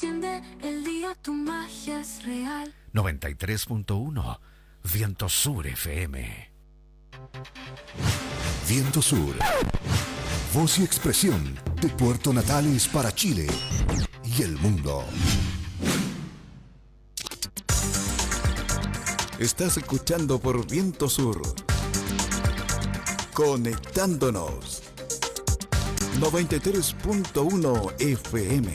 enciende el día, tu magia es real. 93.1 Viento Sur FM. Viento Sur. Voz y expresión de Puerto Natales para Chile y el mundo. Estás escuchando por Viento Sur. Conectándonos. 93.1 FM.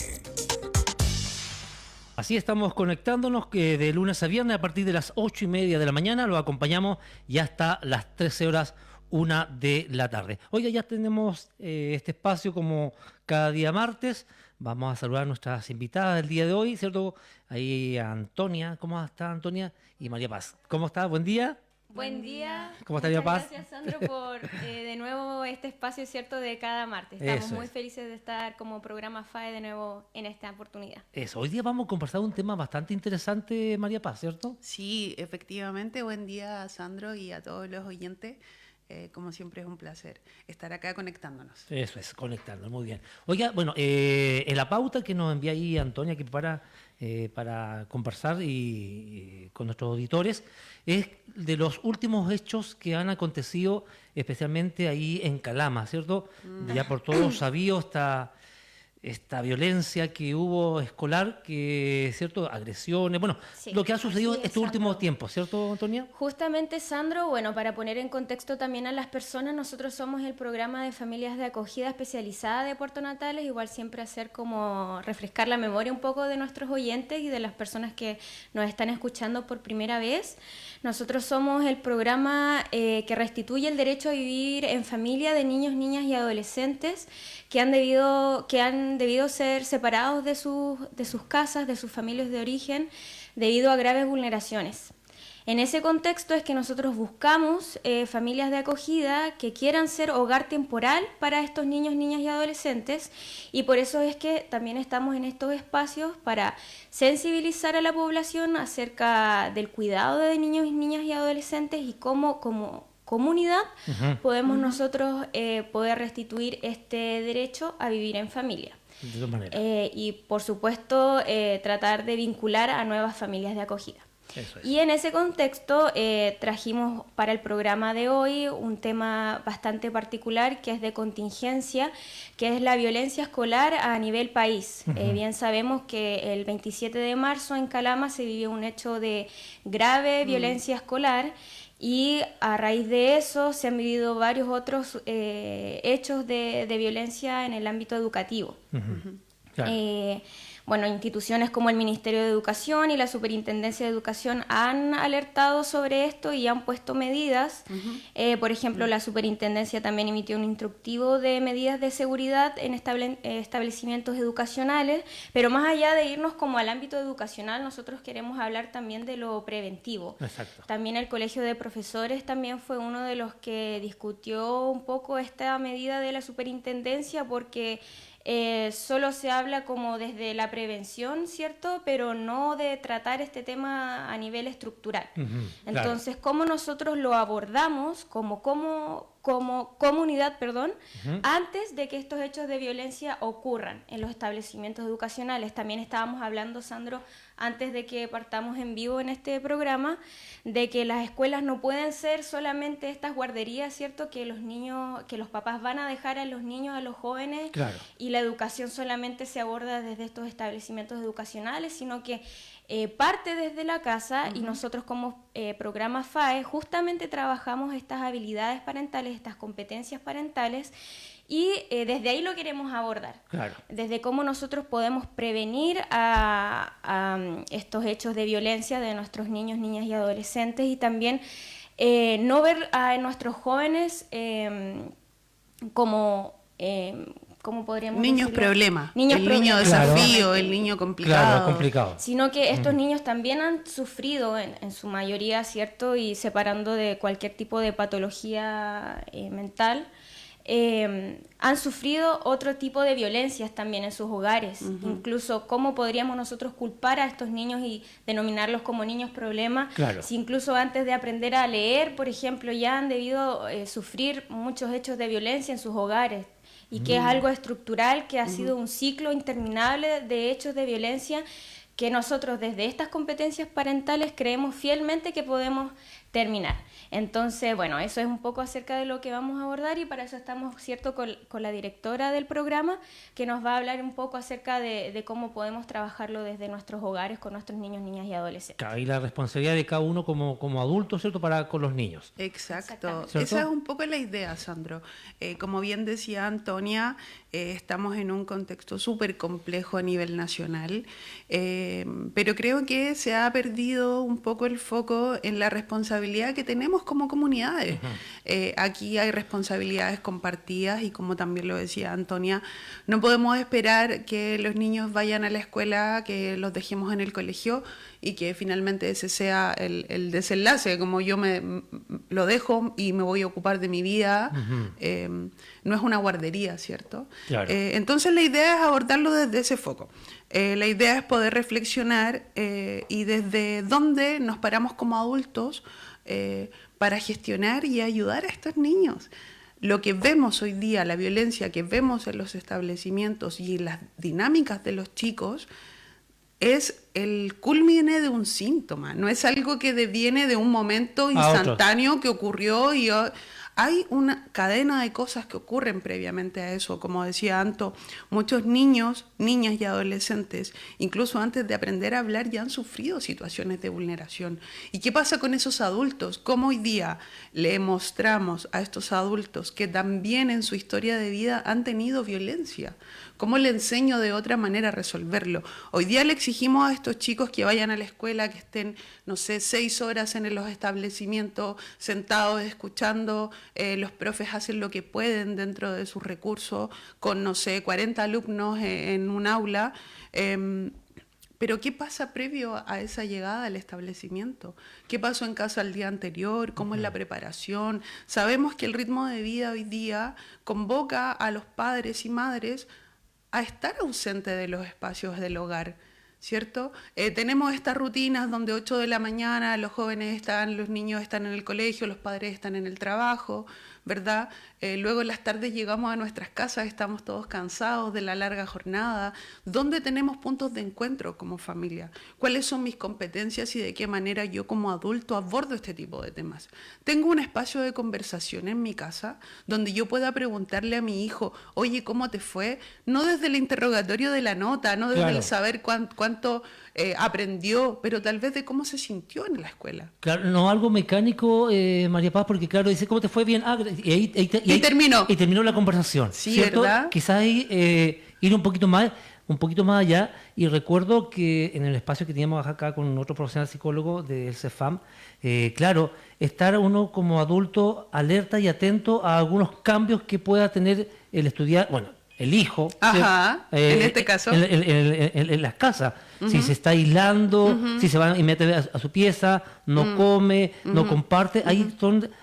Así estamos conectándonos que de lunes a viernes a partir de las 8:30 de la mañana. Lo acompañamos ya hasta las 13 horas, 1 de la tarde. Oiga, ya tenemos este espacio como cada día martes. Vamos a saludar a nuestras invitadas del día de hoy, ¿cierto? Ahí Antonia, ¿cómo está Antonia? Y María Paz, ¿cómo está? Buen día. Buen día. ¿Cómo está María Paz? Gracias, Sandro, por de nuevo este espacio, ¿cierto?, de cada martes. Estamos Eso muy es. felices de estar como programa FAE de nuevo en esta oportunidad. Eso, hoy día vamos a conversar un tema bastante interesante, María Paz, ¿cierto? Sí, efectivamente. Buen día, Sandro, y a todos los oyentes. Como siempre es un placer estar acá conectándonos. Eso es, conectando, muy bien. Oiga, bueno, en la pauta que nos envía ahí Antonia, que para conversar con nuestros auditores, es de los últimos hechos que han acontecido, especialmente ahí en Calama, ¿cierto? Ya por todos sabido esta violencia que hubo escolar, ¿cierto? Agresiones, bueno, Sí, lo que ha sucedido así es, estos últimos Sandro. tiempos, ¿cierto, Antonia? Justamente, Sandro, bueno, para poner en contexto también a las personas, nosotros somos el programa de familias de acogida especializada de Puerto Natales, igual siempre hacer como refrescar la memoria un poco de nuestros oyentes y de las personas que nos están escuchando por primera vez. Nosotros somos el programa que restituye el derecho a vivir en familia de niños, niñas y adolescentes que han debido ser separados de sus casas, de sus familias de origen, debido a graves vulneraciones. En ese contexto es que nosotros buscamos familias de acogida que quieran ser hogar temporal para estos niños, niñas y adolescentes, y por eso es que también estamos en estos espacios para sensibilizar a la población acerca del cuidado de niños, niñas y adolescentes y cómo como comunidad podemos nosotros poder restituir este derecho a vivir en familia. De todas maneras. Y por supuesto tratar de vincular a nuevas familias de acogida. Eso es. Y en ese contexto trajimos para el programa de hoy un tema bastante particular que es de contingencia, que es la violencia escolar a nivel país. Bien sabemos que el 27 de marzo en Calama se vivió un hecho de grave violencia escolar y a raíz de eso se han vivido varios otros hechos de violencia en el ámbito educativo. Claro. Bueno, instituciones como el Ministerio de Educación y la Superintendencia de Educación han alertado sobre esto y han puesto medidas. Por ejemplo, la Superintendencia también emitió un instructivo de medidas de seguridad en establecimientos educacionales, pero más allá de irnos como al ámbito educacional, nosotros queremos hablar también de lo preventivo. Exacto. También el Colegio de Profesores también fue uno de los que discutió un poco esta medida de la Superintendencia porque solo se habla como desde la prevención, ¿cierto? Pero no de tratar este tema a nivel estructural. Entonces, ¿cómo nosotros lo abordamos como comunidad, antes de que estos hechos de violencia ocurran en los establecimientos educacionales? También estábamos hablando, Sandro, antes de que partamos en vivo en este programa, de que las escuelas no pueden ser solamente estas guarderías, ¿cierto? Que los papás van a dejar a los niños, a los jóvenes, Claro. y la educación solamente se aborda desde estos establecimientos educacionales, sino que parte desde la casa y nosotros como programa FAE justamente trabajamos estas habilidades parentales, estas competencias parentales y desde ahí lo queremos abordar. Claro. Desde cómo nosotros podemos prevenir a estos hechos de violencia de nuestros niños, niñas y adolescentes y también no ver a nuestros jóvenes como... ¿cómo podríamos Niños decirlo? problema, Niños el niño problema. desafío, Claro. el niño complicado. Claro, es complicado. Sino que estos niños también han sufrido en su mayoría, ¿cierto? Y separando de cualquier tipo de patología mental, han sufrido otro tipo de violencias también en sus hogares. Incluso cómo podríamos nosotros culpar a estos niños y denominarlos como niños problema, Claro. si incluso antes de aprender a leer, por ejemplo, ya han debido sufrir muchos hechos de violencia en sus hogares. y que es algo estructural, que ha sido un ciclo interminable de hechos de violencia que nosotros desde estas competencias parentales creemos fielmente que podemos terminar. Entonces, bueno, eso es un poco acerca de lo que vamos a abordar y para eso estamos, ¿cierto?, con la directora del programa, que nos va a hablar un poco acerca de cómo podemos trabajarlo desde nuestros hogares con nuestros niños, niñas y adolescentes. Claro, y la responsabilidad de cada uno como adulto, ¿cierto?, para con los niños. Exacto. ¿Cierto? Esa es un poco la idea, Sandro. Como bien decía Antonia, estamos en un contexto súper complejo a nivel nacional, pero creo que se ha perdido un poco el foco en la responsabilidad que tenemos como comunidades. Aquí hay responsabilidades compartidas y como también lo decía Antonia, no podemos esperar que los niños vayan a la escuela, que los dejemos en el colegio y que finalmente ese sea el desenlace, como yo lo dejo y me voy a ocupar de mi vida. No es una guardería, ¿cierto? Claro. Entonces la idea es abordarlo desde ese foco. La idea es poder reflexionar y desde dónde nos paramos como adultos para gestionar y ayudar a estos niños. Lo que vemos hoy día, la violencia que vemos en los establecimientos y las dinámicas de los chicos, es el culmine de un síntoma, no es algo que deviene de un momento instantáneo que ocurrió y hay una cadena de cosas que ocurren previamente a eso. Como decía Anto, muchos niños, niñas y adolescentes, incluso antes de aprender a hablar, ya han sufrido situaciones de vulneración. ¿Y qué pasa con esos adultos? ¿Cómo hoy día le mostramos a estos adultos que también en su historia de vida han tenido violencia? ¿Cómo le enseño de otra manera a resolverlo? Hoy día le exigimos a estos chicos que vayan a la escuela, que estén, no sé, 6 horas en los establecimientos, sentados, escuchando. Los profes hacen lo que pueden dentro de sus recursos, con, no sé, 40 alumnos en un aula. Pero ¿qué pasa previo a esa llegada al establecimiento? ¿Qué pasó en casa el día anterior? ¿Cómo es la preparación? Sabemos que el ritmo de vida hoy día convoca a los padres y madres a estar ausentes de los espacios del hogar, ¿cierto? Tenemos estas rutinas donde 8 de la mañana los niños están en el colegio, los padres están en el trabajo, ¿verdad? Luego en las tardes llegamos a nuestras casas, estamos todos cansados de la larga jornada. ¿Dónde tenemos puntos de encuentro como familia? ¿Cuáles son mis competencias y de qué manera yo como adulto abordo este tipo de temas? Tengo un espacio de conversación en mi casa donde yo pueda preguntarle a mi hijo, oye, ¿cómo te fue? No desde el interrogatorio de la nota, no desde el saber cuánto aprendió, pero tal vez de cómo se sintió en la escuela. Claro, no algo mecánico, María Paz, porque claro, dice, ¿cómo te fue? Bien. Y terminó. Y terminó la conversación. Sí, ¿cierto? ¿verdad? Quizás ahí ir un poquito más allá. Y recuerdo que en el espacio que teníamos acá con otro profesional psicólogo del CEFAM, claro, estar uno como adulto alerta y atento a algunos cambios que pueda tener el estudiante, bueno, el hijo. Ajá, en este caso. En las casas. Si se está aislando, si se va inmediatamente a su pieza, no come, no comparte, ahí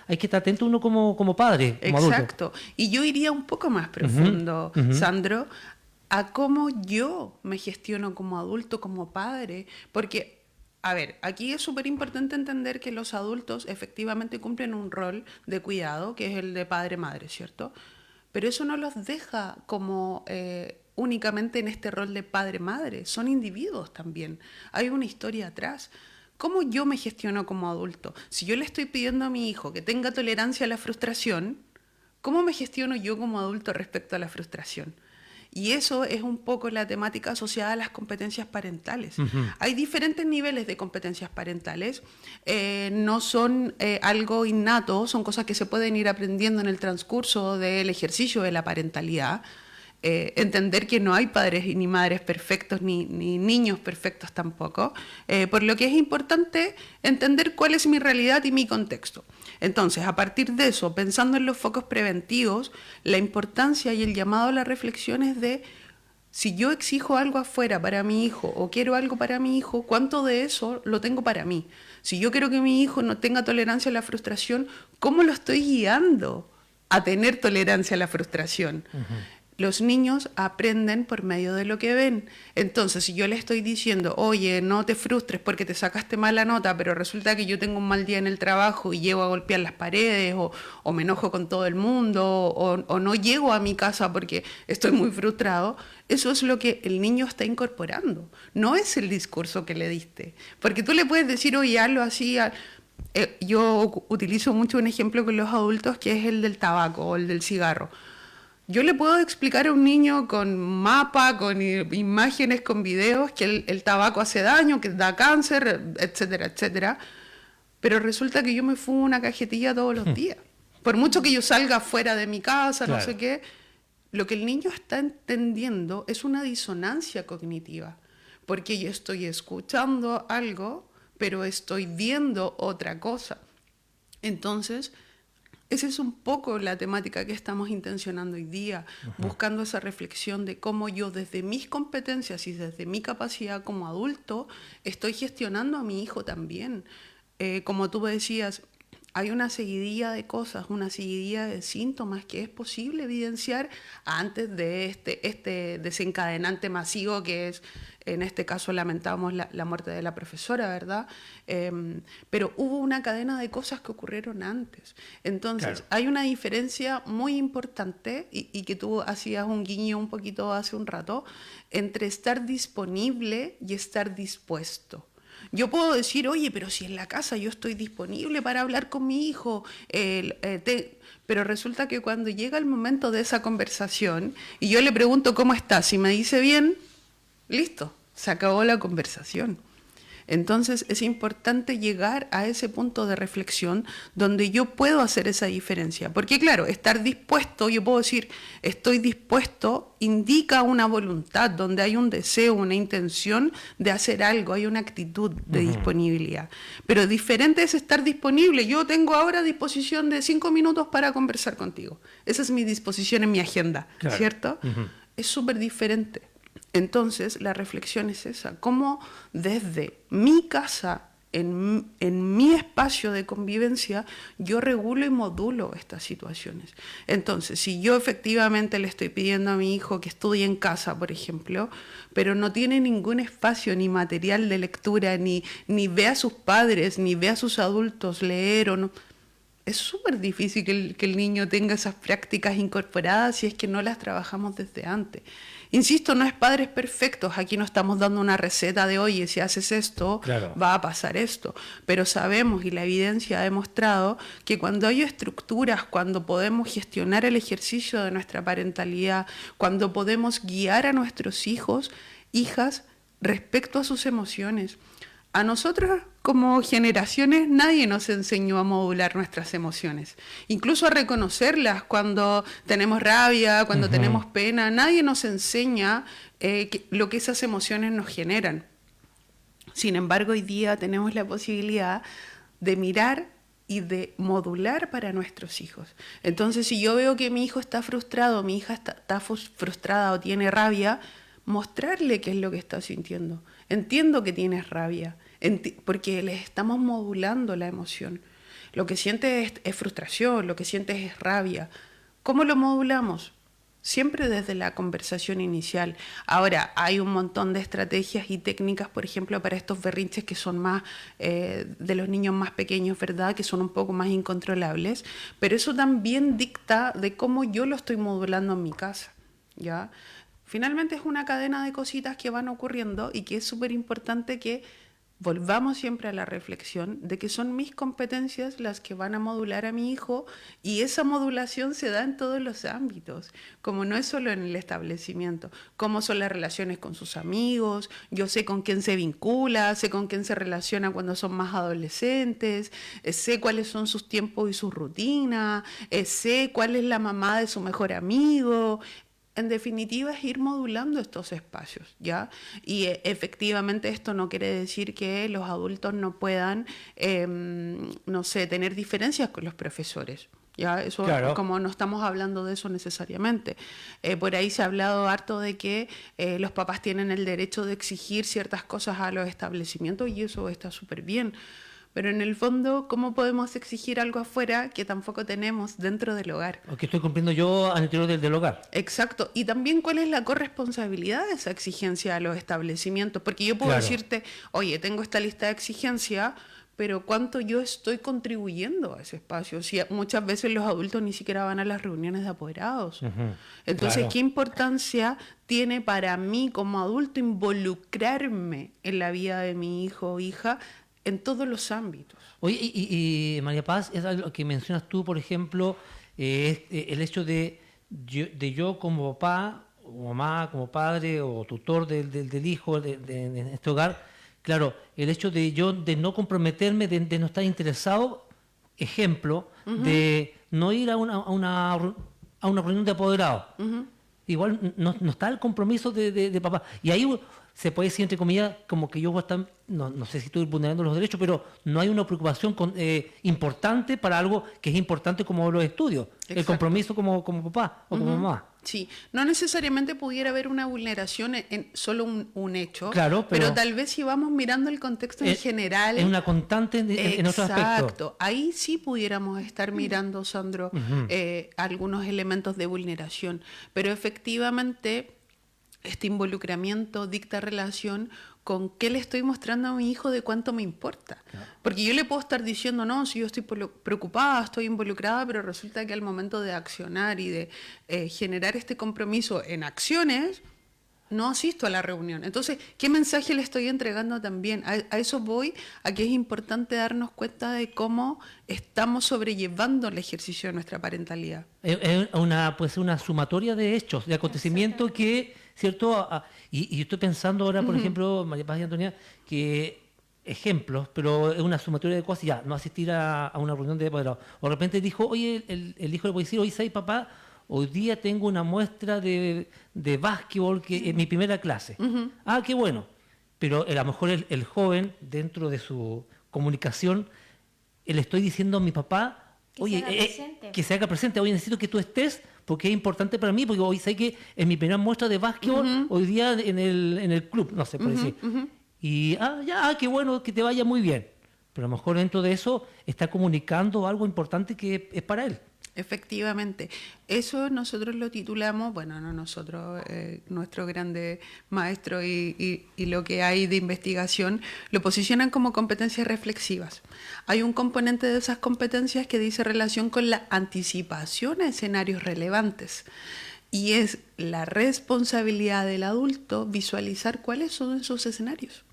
hay que estar atento uno como padre, como adulto. Exacto. Y yo iría un poco más profundo, Sandro, a cómo yo me gestiono como adulto, como padre, porque, a ver, aquí es súper importante entender que los adultos efectivamente cumplen un rol de cuidado, que es el de padre-madre, ¿cierto? Pero eso no los deja como únicamente en este rol de padre-madre, son individuos también, hay una historia atrás. ¿Cómo yo me gestiono como adulto? Si yo le estoy pidiendo a mi hijo que tenga tolerancia a la frustración, ¿cómo me gestiono yo como adulto respecto a la frustración? Y eso es un poco la temática asociada a las competencias parentales. Hay diferentes niveles de competencias parentales, no son algo innato, son cosas que se pueden ir aprendiendo en el transcurso del ejercicio de la parentalidad. Entender que no hay padres ni madres perfectos, ni niños perfectos tampoco, por lo que es importante entender cuál es mi realidad y mi contexto. Entonces, a partir de eso, pensando en los focos preventivos, la importancia y el llamado a la reflexión es de, si yo exijo algo afuera para mi hijo o quiero algo para mi hijo, ¿cuánto de eso lo tengo para mí? Si yo quiero que mi hijo no tenga tolerancia a la frustración, ¿cómo lo estoy guiando a tener tolerancia a la frustración? los niños aprenden por medio de lo que ven. Entonces, si yo le estoy diciendo, oye, no te frustres porque te sacaste mala nota, pero resulta que yo tengo un mal día en el trabajo y llego a golpear las paredes, o me enojo con todo el mundo, o no llego a mi casa porque estoy muy frustrado, eso es lo que el niño está incorporando. No es el discurso que le diste. Porque tú le puedes decir, oye, hazlo así. Yo utilizo mucho un ejemplo con los adultos que es el del tabaco o el del cigarro. Yo le puedo explicar a un niño con mapa, con imágenes, con videos, que el tabaco hace daño, que da cáncer, etcétera, etcétera. Pero resulta que yo me fumo una cajetilla todos los días. Por mucho que yo salga fuera de mi casa, Claro. no sé qué, lo que el niño está entendiendo es una disonancia cognitiva. Porque yo estoy escuchando algo, pero estoy viendo otra cosa. Entonces, esa es un poco la temática que estamos intencionando hoy día, buscando esa reflexión de cómo yo desde mis competencias y desde mi capacidad como adulto estoy gestionando a mi hijo también. Como tú decías, hay una seguidilla de cosas, una seguidilla de síntomas que es posible evidenciar antes de este desencadenante masivo que es, en este caso lamentamos la muerte de la profesora, ¿verdad? Pero hubo una cadena de cosas que ocurrieron antes. Entonces, Claro. hay una diferencia muy importante y que tú hacías un guiño un poquito hace un rato, entre estar disponible y estar dispuesto. Yo puedo decir, oye, pero si en la casa yo estoy disponible para hablar con mi hijo, pero resulta que cuando llega el momento de esa conversación y yo le pregunto cómo está, si me dice bien, listo, se acabó la conversación. Entonces es importante llegar a ese punto de reflexión donde yo puedo hacer esa diferencia. Porque claro, estar dispuesto, yo puedo decir, estoy dispuesto, indica una voluntad, donde hay un deseo, una intención de hacer algo, hay una actitud de disponibilidad. Pero diferente es estar disponible. Yo tengo ahora disposición de 5 minutos para conversar contigo. Esa es mi disposición en mi agenda, Claro. ¿cierto? Es súper diferente. Entonces, la reflexión es esa, cómo desde mi casa, en mi espacio de convivencia, yo regulo y modulo estas situaciones. Entonces, si yo efectivamente le estoy pidiendo a mi hijo que estudie en casa, por ejemplo, pero no tiene ningún espacio ni material de lectura, ni ve a sus padres, ni ve a sus adultos leer o no, es súper difícil que el niño tenga esas prácticas incorporadas si es que no las trabajamos desde antes. Insisto, no es padres perfectos, aquí no estamos dando una receta de, oye, si haces esto, Claro. va a pasar esto. Pero sabemos, y la evidencia ha demostrado, que cuando hay estructuras, cuando podemos gestionar el ejercicio de nuestra parentalidad, cuando podemos guiar a nuestros hijos, hijas, respecto a sus emociones. A nosotros, como generaciones, nadie nos enseñó a modular nuestras emociones, incluso a reconocerlas cuando tenemos rabia, cuando tenemos pena. Nadie nos enseña lo que esas emociones nos generan. Sin embargo, hoy día tenemos la posibilidad de mirar y de modular para nuestros hijos. Entonces, si yo veo que mi hijo está frustrado, mi hija está frustrada o tiene rabia, mostrarle qué es lo que está sintiendo. Entiendo que tienes rabia, porque les estamos modulando la emoción. Lo que sientes es frustración, lo que sientes es rabia. ¿Cómo lo modulamos? Siempre desde la conversación inicial. Ahora, hay un montón de estrategias y técnicas, por ejemplo, para estos berrinches que son más de los niños más pequeños, ¿verdad? Que son un poco más incontrolables, pero eso también dicta de cómo yo lo estoy modulando en mi casa, ¿ya? Finalmente es una cadena de cositas que van ocurriendo y que es súper importante que volvamos siempre a la reflexión de que son mis competencias las que van a modular a mi hijo, y esa modulación se da en todos los ámbitos, como no es solo en el establecimiento, como son las relaciones con sus amigos, yo sé con quién se vincula, sé con quién se relaciona cuando son más adolescentes, sé cuáles son sus tiempos y sus rutinas, sé cuál es la mamá de su mejor amigo. En definitiva, es ir modulando estos espacios, ¿ya? Y efectivamente esto no quiere decir que los adultos no puedan, no sé, tener diferencias con los profesores, ¿ya? Eso, Claro. como no estamos hablando de eso necesariamente. Por ahí se ha hablado harto de que los papás tienen el derecho de exigir ciertas cosas a los establecimientos y eso está súper bien. pero en el fondo, ¿cómo podemos exigir algo afuera que tampoco tenemos dentro del hogar? O que estoy cumpliendo yo al interior del hogar. Exacto. Y también cuál es la corresponsabilidad de esa exigencia a los establecimientos. Porque yo puedo Claro. decirte, oye, tengo esta lista de exigencias, pero ¿cuánto yo estoy contribuyendo a ese espacio? Si muchas veces los adultos ni siquiera van a las reuniones de apoderados. Entonces, Claro. ¿qué importancia tiene para mí como adulto involucrarme en la vida de mi hijo o hija en todos los ámbitos? Oye, y María Paz, es algo que mencionas tú, por ejemplo, es el hecho de yo como papá, o mamá, como padre, o tutor del hijo en este hogar, claro, el hecho de yo de no comprometerme, de no estar interesado, ejemplo, de no ir a una reunión de apoderados. Igual no está el compromiso de papá. Y ahí se puede decir, entre comillas, como que yo voy a estar, no sé si estoy vulnerando los derechos, pero no hay una preocupación importante para algo que es importante como los estudios. El Exacto. compromiso como papá o como mamá. Sí, no necesariamente pudiera haber una vulneración en solo un hecho, Claro, pero tal vez si vamos mirando el contexto en general. Es una constante en otro aspecto. Exacto, ahí sí pudiéramos estar mirando, Sandro, algunos elementos de vulneración, pero efectivamente este involucramiento dicta relación con qué le estoy mostrando a mi hijo de cuánto me importa. Porque yo le puedo estar diciendo, no, si yo estoy preocupada, estoy involucrada, pero resulta que al momento de accionar y de generar este compromiso en acciones, no asisto a la reunión. Entonces, ¿qué mensaje le estoy entregando también? A eso voy, a que es importante darnos cuenta de cómo estamos sobrellevando el ejercicio de nuestra parentalidad. Puede ser una sumatoria de hechos, de acontecimientos que, ¿cierto? Y estoy pensando ahora, por ejemplo, María Paz y Antonia, que ejemplos, pero es una sumatoria de cosas, ya, no asistir a una reunión de apoderados. O de repente dijo, oye, el hijo le puede decir, oye, ¿sabes, papá? Hoy día tengo una muestra de básquetbol que es mi primera clase. Ah, qué bueno. Pero a lo mejor el joven, dentro de su comunicación, le estoy diciendo a mi papá, oye, se haga presente. que se haga presente, oye, necesito que tú estés porque es importante para mí, porque hoy sé que es mi primera muestra de básquetbol hoy día en el club, no sé, por decir. Y, qué bueno, que te vaya muy bien. Pero a lo mejor dentro de eso está comunicando algo importante que es para él. Efectivamente, eso nosotros lo titulamos, bueno, no nosotros, nuestro grande maestro y lo que hay de investigación, lo posicionan como competencias reflexivas. Hay un componente de esas competencias que dice relación con la anticipación a escenarios relevantes. Y es la responsabilidad del adulto visualizar cuáles son esos escenarios.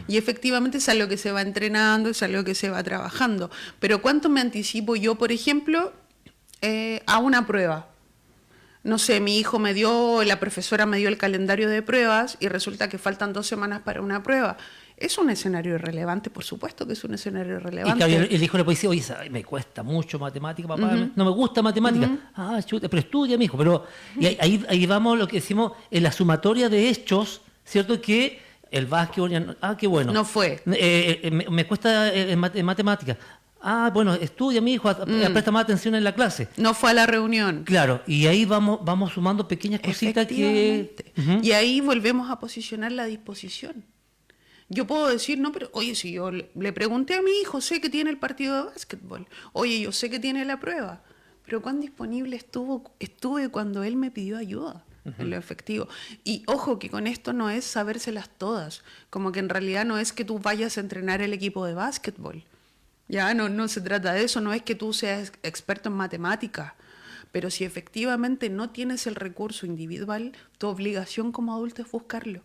Y efectivamente es algo que se va entrenando, es algo que se va trabajando. Pero ¿cuánto me anticipo yo, por ejemplo, a una prueba? No sé, la profesora me dio el calendario de pruebas y resulta que faltan 2 semanas para una prueba. ¿Es un escenario irrelevante? Por supuesto que es un escenario Y relevante. claro, el hijo le puede decir, oye, me cuesta mucho matemática, papá, no me gusta matemática. Ah, chuta, pero estudia, mijo. Pero y ahí vamos lo que decimos en la sumatoria de hechos, ¿cierto? Que el básquetbol, qué bueno. No fue. Me cuesta en matemática. Ah, bueno, estudia, mi hijo, presta más atención en la clase. No fue a la reunión. Claro, y ahí vamos sumando pequeñas cositas que... Efectivamente. Y ahí volvemos a posicionar la disposición. Yo puedo decir, no, pero oye, si yo le pregunté a mi hijo, sé que tiene el partido de básquetbol. Oye, yo sé que tiene la prueba. Pero ¿cuán disponible estuve cuando él me pidió ayuda? En lo efectivo. Y ojo que con esto no es sabérselas todas. Como que en realidad no es que tú vayas a entrenar el equipo de básquetbol. Ya no se trata de eso, no es que tú seas experto en matemáticas, pero si efectivamente no tienes el recurso individual, tu obligación como adulto es buscarlo.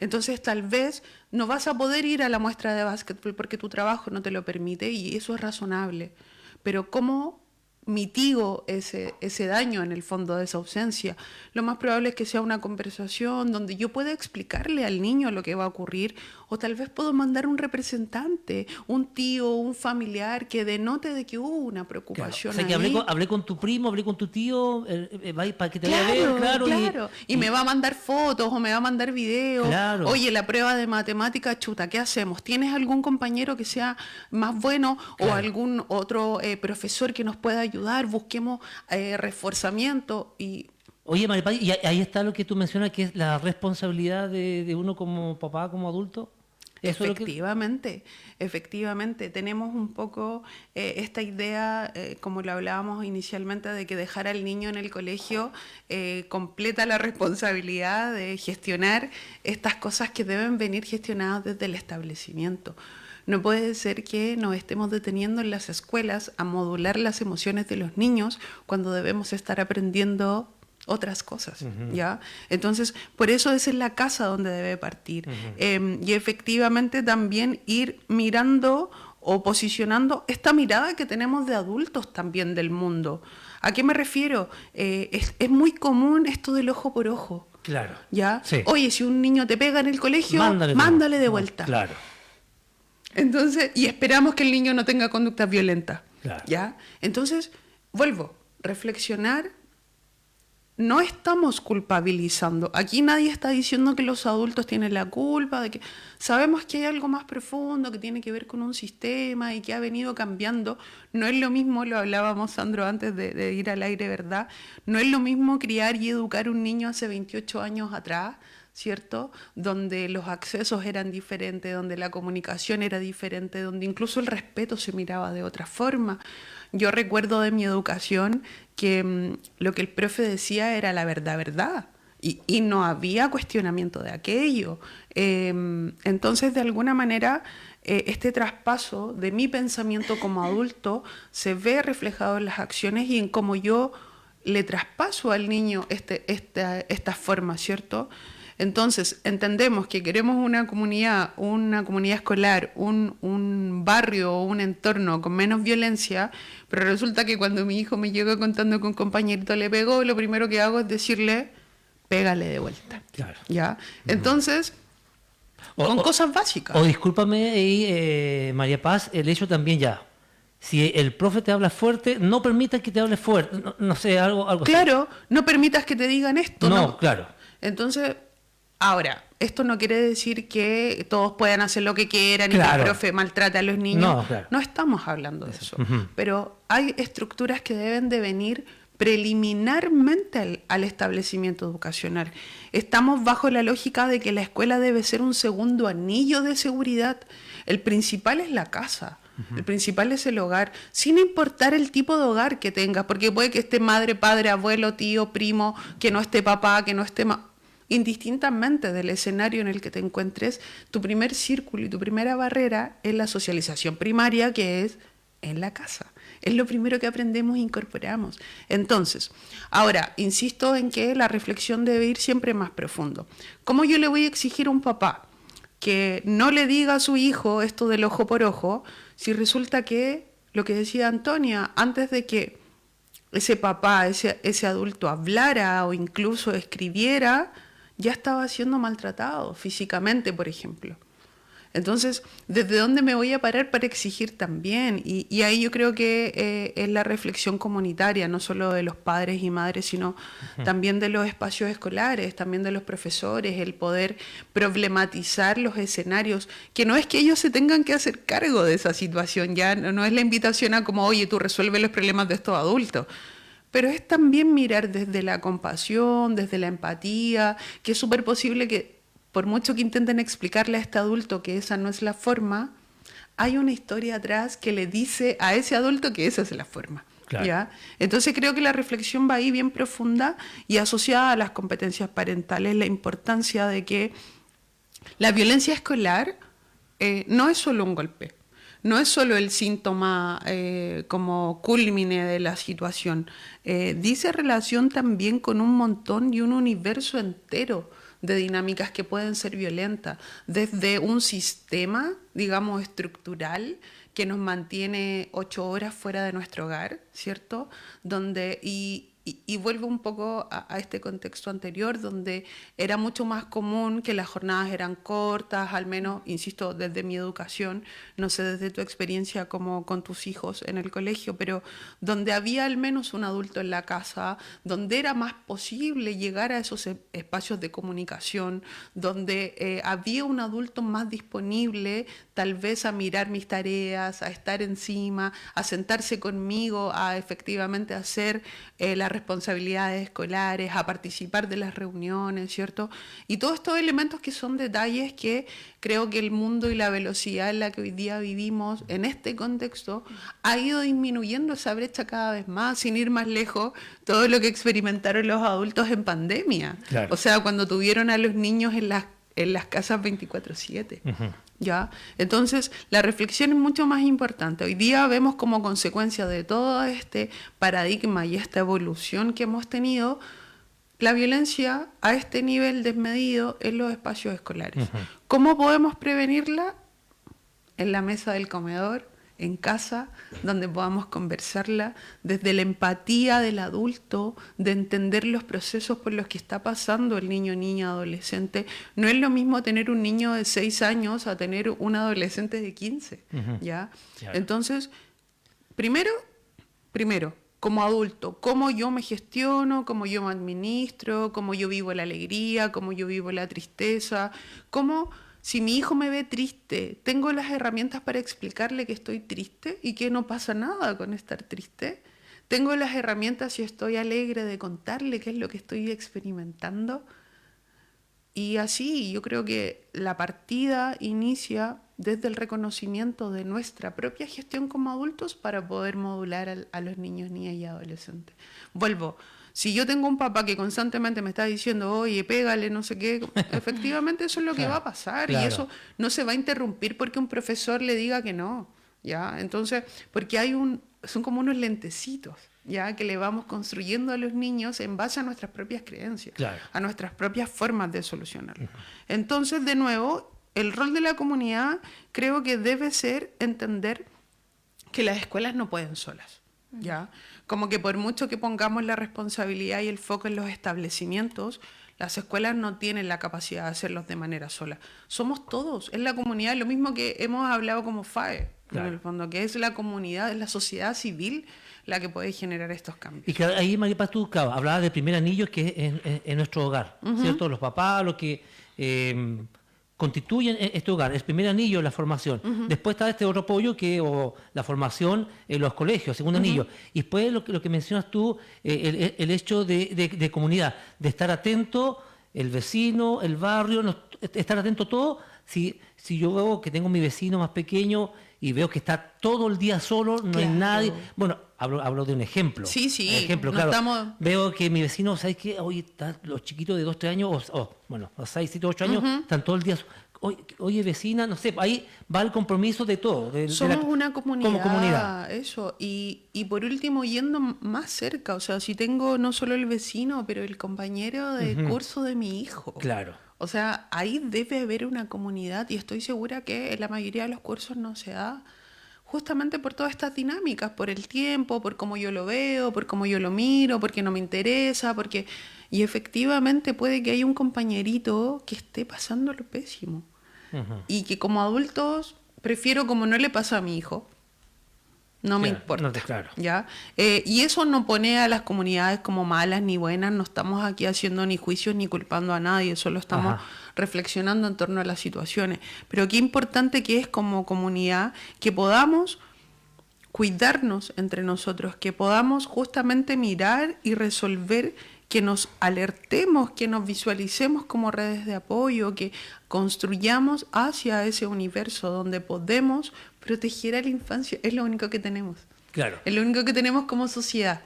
Entonces tal vez no vas a poder ir a la muestra de básquetbol porque tu trabajo no te lo permite y eso es razonable. Pero ¿cómo mitigo ese daño en el fondo de esa ausencia? Lo más probable es que sea una conversación donde yo pueda explicarle al niño lo que va a ocurrir, o tal vez puedo mandar un representante, un tío, un familiar que denote de que hubo una preocupación. Claro. O sea, que ahí. hablé con tu primo, hablé con tu tío, para que te vaya a ver, claro. Y me va a mandar fotos o me va a mandar videos. Claro. Oye, la prueba de matemática, chuta, ¿qué hacemos? ¿Tienes algún compañero que sea más bueno o algún otro profesor que nos pueda ayudar? Busquemos reforzamiento y... Oye, Maripaz, y ahí está lo que tú mencionas, que es la responsabilidad de uno como papá, como adulto. Eso es lo que... Efectivamente, tenemos un poco esta idea, como lo hablábamos inicialmente, de que dejar al niño en el colegio completa la responsabilidad de gestionar estas cosas que deben venir gestionadas desde el establecimiento. No puede ser que nos estemos deteniendo en las escuelas a modular las emociones de los niños cuando debemos estar aprendiendo otras cosas, ¿ya? Entonces, por eso es en la casa donde debe partir. Y efectivamente también ir mirando o posicionando esta mirada que tenemos de adultos también del mundo. ¿A qué me refiero? Es muy común esto del ojo por ojo. Claro. ¿Ya? Sí. Oye, si un niño te pega en el colegio, mándale de vuelta. Claro. Entonces, y esperamos que el niño no tenga conductas violentas. Claro. ¿Ya? Entonces, vuelvo, reflexionar. No estamos culpabilizando. Aquí nadie está diciendo que los adultos tienen la culpa, de que sabemos que hay algo más profundo que tiene que ver con un sistema y que ha venido cambiando. No es lo mismo, lo hablábamos, Sandro, antes de ir al aire, ¿verdad? No es lo mismo criar y educar un niño hace 28 años atrás, ¿cierto? Donde los accesos eran diferentes, donde la comunicación era diferente, donde incluso el respeto se miraba de otra forma. Yo recuerdo de mi educación que lo que el profe decía era la verdad, y no había cuestionamiento de aquello. Entonces, de alguna manera, este traspaso de mi pensamiento como adulto se ve reflejado en las acciones y en cómo yo le traspaso al niño esta forma, ¿cierto? Entonces, entendemos que queremos una comunidad escolar, un barrio o un entorno con menos violencia, pero resulta que cuando mi hijo me llega contando que un compañerito le pegó, lo primero que hago es decirle, pégale de vuelta. Claro. ¿Ya? Entonces, con cosas básicas. O discúlpame ahí, María Paz, el hecho también ya. Si el profe te habla fuerte, no permitas que te hable fuerte. No sé, algo claro, así. No permitas que te digan esto. No, claro. Entonces... Ahora, esto no quiere decir que todos puedan hacer lo que quieran y que el profe maltrate a los niños. No, claro. No estamos hablando de eso. Pero hay estructuras que deben de venir preliminarmente al establecimiento educacional. Estamos bajo la lógica de que la escuela debe ser un segundo anillo de seguridad. El principal es la casa. El principal es el hogar, sin importar el tipo de hogar que tengas, porque puede que esté madre, padre, abuelo, tío, primo, que no esté papá, que no esté indistintamente del escenario en el que te encuentres, tu primer círculo y tu primera barrera es la socialización primaria, que es en la casa. Es lo primero que aprendemos e incorporamos. Entonces, ahora, insisto en que la reflexión debe ir siempre más profundo. ¿Cómo yo le voy a exigir a un papá que no le diga a su hijo esto del ojo por ojo, si resulta que, lo que decía Antonia, antes de que ese papá, ese adulto hablara o incluso escribiera, ya estaba siendo maltratado físicamente, por ejemplo? Entonces, ¿desde dónde me voy a parar para exigir también? Y ahí yo creo que es la reflexión comunitaria, no solo de los padres y madres, sino también de los espacios escolares, también de los profesores, el poder problematizar los escenarios, que no es que ellos se tengan que hacer cargo de esa situación, ya no es la invitación a como, oye, tú resuelves los problemas de estos adultos. Pero es también mirar desde la compasión, desde la empatía, que es súper posible que, por mucho que intenten explicarle a este adulto que esa no es la forma, hay una historia atrás que le dice a ese adulto que esa es la forma. Claro. ¿Ya? Entonces creo que la reflexión va ahí bien profunda y asociada a las competencias parentales, la importancia de que la violencia escolar no es solo un golpe. No es solo el síntoma como culmine de la situación. Dice relación también con un montón y un universo entero de dinámicas que pueden ser violentas. Desde un sistema, digamos, estructural que nos mantiene 8 horas fuera de nuestro hogar, ¿cierto? Donde, y vuelvo un poco a este contexto anterior, donde era mucho más común que las jornadas eran cortas, al menos, insisto, desde mi educación, no sé desde tu experiencia como con tus hijos en el colegio, pero donde había al menos un adulto en la casa, donde era más posible llegar a esos espacios de comunicación, donde había un adulto más disponible tal vez a mirar mis tareas, a estar encima, a sentarse conmigo, a efectivamente hacer la responsabilidades escolares, a participar de las reuniones, ¿cierto? Y todos estos elementos que son detalles que creo que el mundo y la velocidad en la que hoy día vivimos en este contexto ha ido disminuyendo esa brecha cada vez más, sin ir más lejos, todo lo que experimentaron los adultos en pandemia. Claro. O sea, cuando tuvieron a los niños en las casas 24/7. ¿Ya? Entonces, la reflexión es mucho más importante. Hoy día vemos como consecuencia de todo este paradigma y esta evolución que hemos tenido, la violencia a este nivel desmedido en los espacios escolares. ¿Cómo podemos prevenirla? En la mesa del comedor, en casa, donde podamos conversarla desde la empatía del adulto, de entender los procesos por los que está pasando el niño, niña, adolescente. No es lo mismo tener un niño de 6 años a tener un adolescente de 15, ¿ya? Claro. Entonces, primero, como adulto, cómo yo me gestiono, cómo yo me administro, cómo yo vivo la alegría, cómo yo vivo la tristeza, cómo... Si mi hijo me ve triste, ¿tengo las herramientas para explicarle que estoy triste y que no pasa nada con estar triste? ¿Tengo las herramientas si estoy alegre de contarle qué es lo que estoy experimentando? Y así yo creo que la partida inicia desde el reconocimiento de nuestra propia gestión como adultos para poder modular a los niños, niñas y adolescentes. Vuelvo. Si yo tengo un papá que constantemente me está diciendo, oye, pégale, no sé qué, efectivamente eso es lo que va a pasar. Claro. Y eso no se va a interrumpir porque un profesor le diga que no, ¿ya? Entonces, porque son como unos lentecitos, ¿ya? Que le vamos construyendo a los niños en base a nuestras propias creencias, Claro. a nuestras propias formas de solucionarlo. Entonces, de nuevo, el rol de la comunidad creo que debe ser entender que las escuelas no pueden solas, ¿ya? Como que por mucho que pongamos la responsabilidad y el foco en los establecimientos, las escuelas no tienen la capacidad de hacerlos de manera sola. Somos todos, es la comunidad, lo mismo que hemos hablado como FAE, Claro. en el fondo, que es la comunidad, es la sociedad civil la que puede generar estos cambios. Y que ahí, María Paz, tú hablabas del primer anillo que es en nuestro hogar, ¿cierto? Los papás, los que constituyen este hogar, el primer anillo es la formación. Después está este otro apoyo o la formación en los colegios, segundo anillo. Y después lo que mencionas tú, el hecho de comunidad, de estar atento, el vecino, el barrio, estar atento a todo. Si yo veo que tengo mi vecino más pequeño y veo que está todo el día solo, no hay Claro. nadie. Bueno, hablo de un ejemplo. Sí, sí, Ejemplo, no claro. estamos- Veo que mi vecino, ¿sabes qué? Hoy están los chiquitos de 2, 3 años, o 6, 7, 8 años, están todo el día. Oye, vecina, no sé, ahí va el compromiso de todo. Somos una comunidad, como comunidad. eso. Y por último, yendo más cerca, o sea, si tengo no solo el vecino, pero el compañero de curso de mi hijo. Claro. O sea, ahí debe haber una comunidad y estoy segura que en la mayoría de los cursos no se da justamente por todas estas dinámicas, por el tiempo, por cómo yo lo veo, por cómo yo lo miro, porque no me interesa, porque... Y efectivamente puede que haya un compañerito que esté pasando lo pésimo. Y que como adultos prefiero como no le pasa a mi hijo. No me Claro, importa. claro. ¿Ya? Y eso no pone a las comunidades como malas ni buenas, no estamos aquí haciendo ni juicios ni culpando a nadie, solo estamos Ajá. reflexionando en torno a las situaciones. Pero qué importante que es como comunidad que podamos cuidarnos entre nosotros, que podamos justamente mirar y resolver, que nos alertemos, que nos visualicemos como redes de apoyo, que construyamos hacia ese universo donde podemos proteger a la infancia. Es lo único que tenemos. Claro. Es lo único que tenemos como sociedad.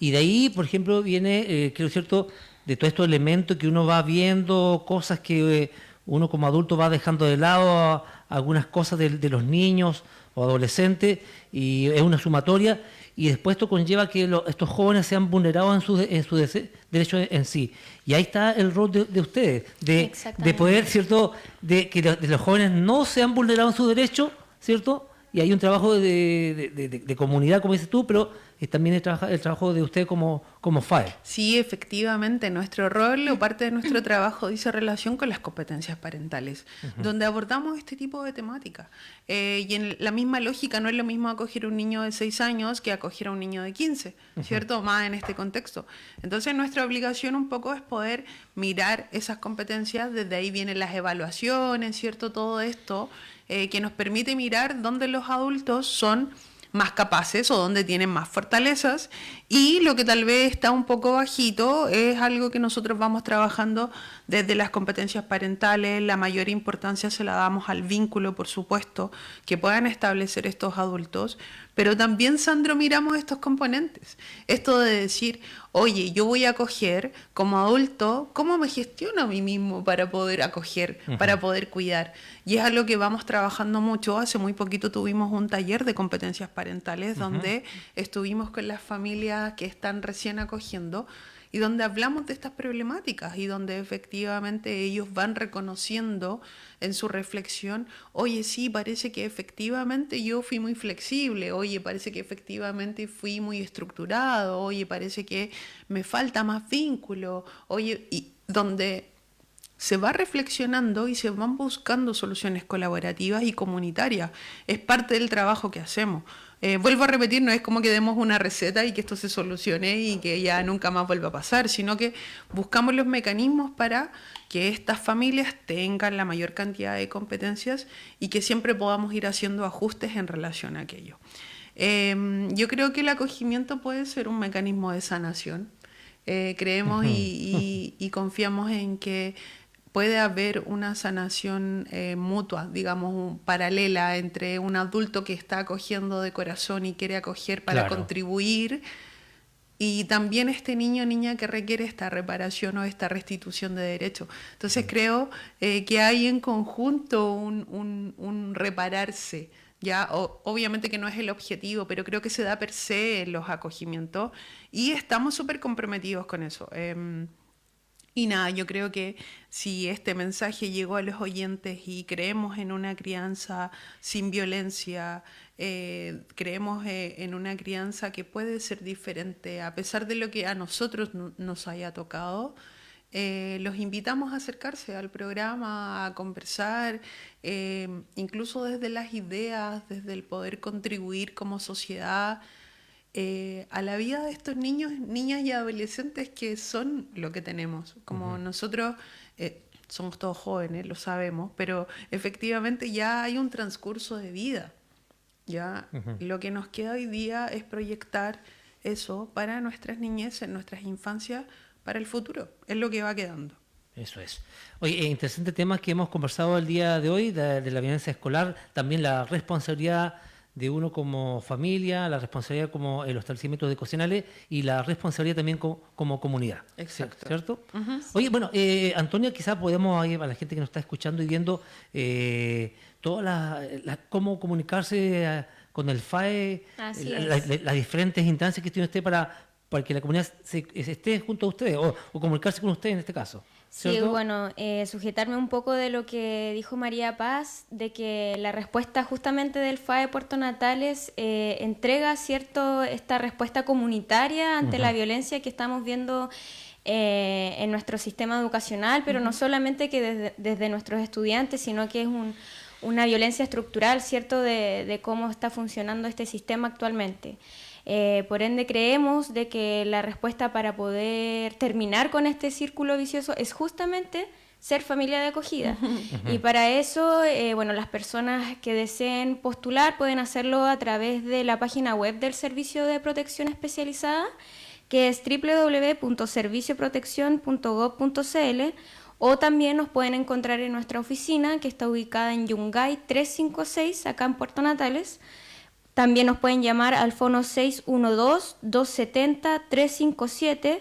Y de ahí, por ejemplo, viene, creo cierto, de todos estos elementos que uno va viendo, cosas que uno como adulto va dejando de lado, algunas cosas de los niños o adolescentes, y es una sumatoria, y después esto conlleva que estos jóvenes sean vulnerados en sus derechos en sí. Y ahí está el rol de ustedes, de Exactamente. poder, ¿cierto?, de que los jóvenes no sean vulnerados en sus derechos, ¿cierto? Y hay un trabajo de comunidad, como dices tú, pero también el trabajo de usted como FAE. Sí, efectivamente, nuestro rol o parte de nuestro trabajo dice relación con las competencias parentales, donde abordamos este tipo de temáticas. Y en la misma lógica, no es lo mismo acoger a un niño de 6 años que acoger a un niño de 15, ¿cierto? Más en este contexto. Entonces, nuestra obligación un poco es poder mirar esas competencias, desde ahí vienen las evaluaciones, ¿cierto? Todo esto que nos permite mirar dónde los adultos son más capaces o donde tienen más fortalezas, y lo que tal vez está un poco bajito es algo que nosotros vamos trabajando desde las competencias parentales. La mayor importancia se la damos al vínculo, por supuesto, que puedan establecer estos adultos, pero también, Sandro, miramos estos componentes. Esto de decir, oye, yo voy a acoger como adulto, ¿cómo me gestiono a mí mismo para poder acoger, para poder cuidar? Y es algo que vamos trabajando mucho. Hace muy poquito tuvimos un taller de competencias parentales donde estuvimos con las familias que están recién acogiendo y donde hablamos de estas problemáticas y donde efectivamente ellos van reconociendo en su reflexión, oye, sí, parece que efectivamente yo fui muy flexible, oye, parece que efectivamente fui muy estructurado, oye, parece que me falta más vínculo, oye, y donde se va reflexionando y se van buscando soluciones colaborativas y comunitarias. Es parte del trabajo que hacemos. Vuelvo a repetir, no es como que demos una receta y que esto se solucione y que ya nunca más vuelva a pasar, sino que buscamos los mecanismos para que estas familias tengan la mayor cantidad de competencias y que siempre podamos ir haciendo ajustes en relación a aquello. Yo creo que el acogimiento puede ser un mecanismo de sanación. Creemos y confiamos en que puede haber una sanación mutua, digamos, paralela entre un adulto que está acogiendo de corazón y quiere acoger para contribuir, y también este niño o niña que requiere esta reparación o esta restitución de derechos. Entonces creo que hay en conjunto un repararse. Ya, obviamente que no es el objetivo, pero creo que se da per se en los acogimientos y estamos súper comprometidos con eso. Y nada, yo creo que si este mensaje llegó a los oyentes y creemos en una crianza sin violencia, creemos en una crianza que puede ser diferente, a pesar de lo que a nosotros nos haya tocado, los invitamos a acercarse al programa, a conversar, incluso desde las ideas, desde el poder contribuir como sociedad, a la vida de estos niños, niñas y adolescentes que son lo que tenemos. Como nosotros somos todos jóvenes, lo sabemos, pero efectivamente ya hay un transcurso de vida. Ya lo que nos queda hoy día es proyectar eso para nuestras niñeces, nuestras infancias, para el futuro. Es lo que va quedando. Eso es. Oye, interesante tema que hemos conversado el día de hoy, de la violencia escolar, también la responsabilidad de uno como familia, la responsabilidad como los establecimientos educacionales y la responsabilidad también como comunidad. Exacto. ¿Cierto? Oye, bueno, Antonia, quizás podemos, a la gente que nos está escuchando y viendo, cómo comunicarse con el FAE, las diferentes instancias que tiene usted para que la comunidad esté junto a ustedes o comunicarse con ustedes en este caso. ¿Cierto? Sí, bueno, sujetarme un poco de lo que dijo María Paz, de que la respuesta justamente del FAE Puerto Natales entrega esta respuesta comunitaria ante la violencia que estamos viendo en nuestro sistema educacional, pero no solamente que desde nuestros estudiantes, sino que es una violencia estructural, ¿cierto?, de cómo está funcionando este sistema actualmente. Por ende creemos de que la respuesta para poder terminar con este círculo vicioso es justamente ser familia de acogida. Y para eso, las personas que deseen postular pueden hacerlo a través de la página web del Servicio de Protección Especializada, que es www.servicioproteccion.gov.cl, o también nos pueden encontrar en nuestra oficina, que está ubicada en Yungay 356, acá en Puerto Natales. También nos pueden llamar al fono 612-270-357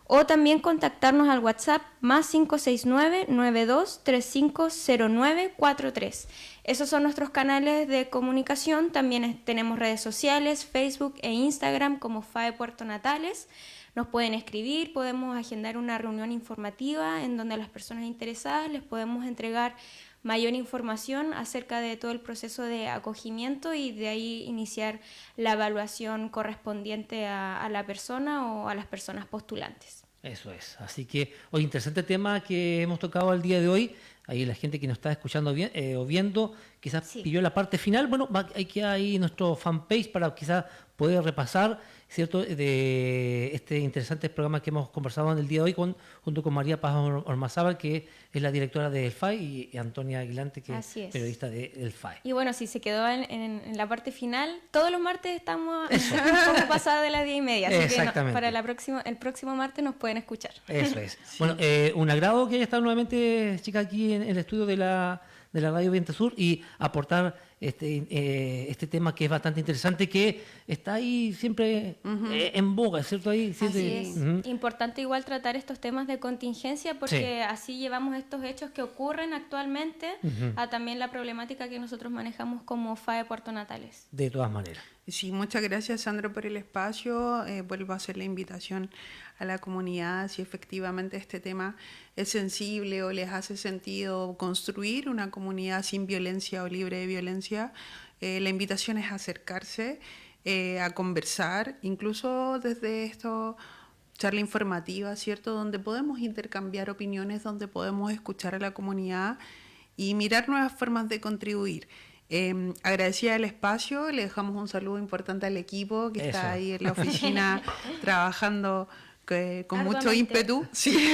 o también contactarnos al WhatsApp más 569-92350943. Esos son nuestros canales de comunicación. También tenemos redes sociales, Facebook e Instagram como FAE Puerto Natales. Nos pueden escribir, podemos agendar una reunión informativa en donde a las personas interesadas les podemos entregar mayor información acerca de todo el proceso de acogimiento y de ahí iniciar la evaluación correspondiente a la persona o a las personas postulantes. Eso es. Así que, hoy interesante tema que hemos tocado el día de hoy. Ahí la gente que nos está escuchando o viendo, quizás Sí. pilló la parte final, bueno, hay que ahí nuestro fanpage para quizás poder repasar, ¿cierto?, de este interesante programa que hemos conversado en el día de hoy junto con María Paz Ormazábal, que es la directora del FAI, y Antonia Aguilante, que Así es es. periodista del FAI. Y bueno, si se quedó en la parte final, todos los martes estamos un poco pasada de las 10:30. Así que Exactamente. para el próximo martes nos pueden escuchar. Eso es. Bueno, un agrado que haya estado nuevamente, chica, aquí en el estudio de la Radio Viento Sur y aportar este tema que es bastante interesante, que está ahí siempre en boga, ¿cierto? Ahí siempre, Así es. Importante igual tratar estos temas de contingencia porque así llevamos estos hechos que ocurren actualmente a también la problemática que nosotros manejamos como FAE Puerto Natales. De todas maneras. Sí, muchas gracias, Sandro, por el espacio. Vuelvo a hacer la invitación a la comunidad. Si efectivamente este tema es sensible o les hace sentido construir una comunidad sin violencia o libre de violencia, la invitación es acercarse, a conversar, incluso desde esto, charla informativa, ¿cierto?, donde podemos intercambiar opiniones, donde podemos escuchar a la comunidad y mirar nuevas formas de contribuir. Agradecida el espacio, le dejamos un saludo importante al equipo que está ahí en la oficina trabajando con mucho ímpetu. Sí.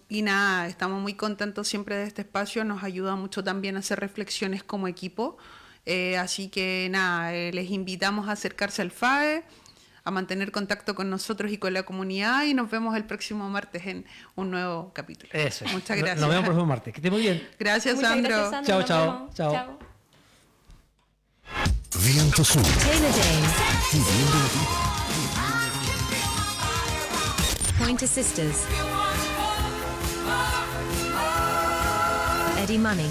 Y nada, estamos muy contentos siempre de este espacio, nos ayuda mucho también a hacer reflexiones como equipo. Así que nada, les invitamos a acercarse al FAE, a mantener contacto con nosotros y con la comunidad, y nos vemos el próximo martes en un nuevo capítulo. Eso es. Muchas gracias. Nos vemos el próximo martes. Que esté muy bien. Gracias, Muchas Sandro. gracias, Sandro. Chao, Nos chao. vemos. Chao. Viento Sur, Taylor Dane, viviendo la vida. Pointer Sisters, Eddie Money.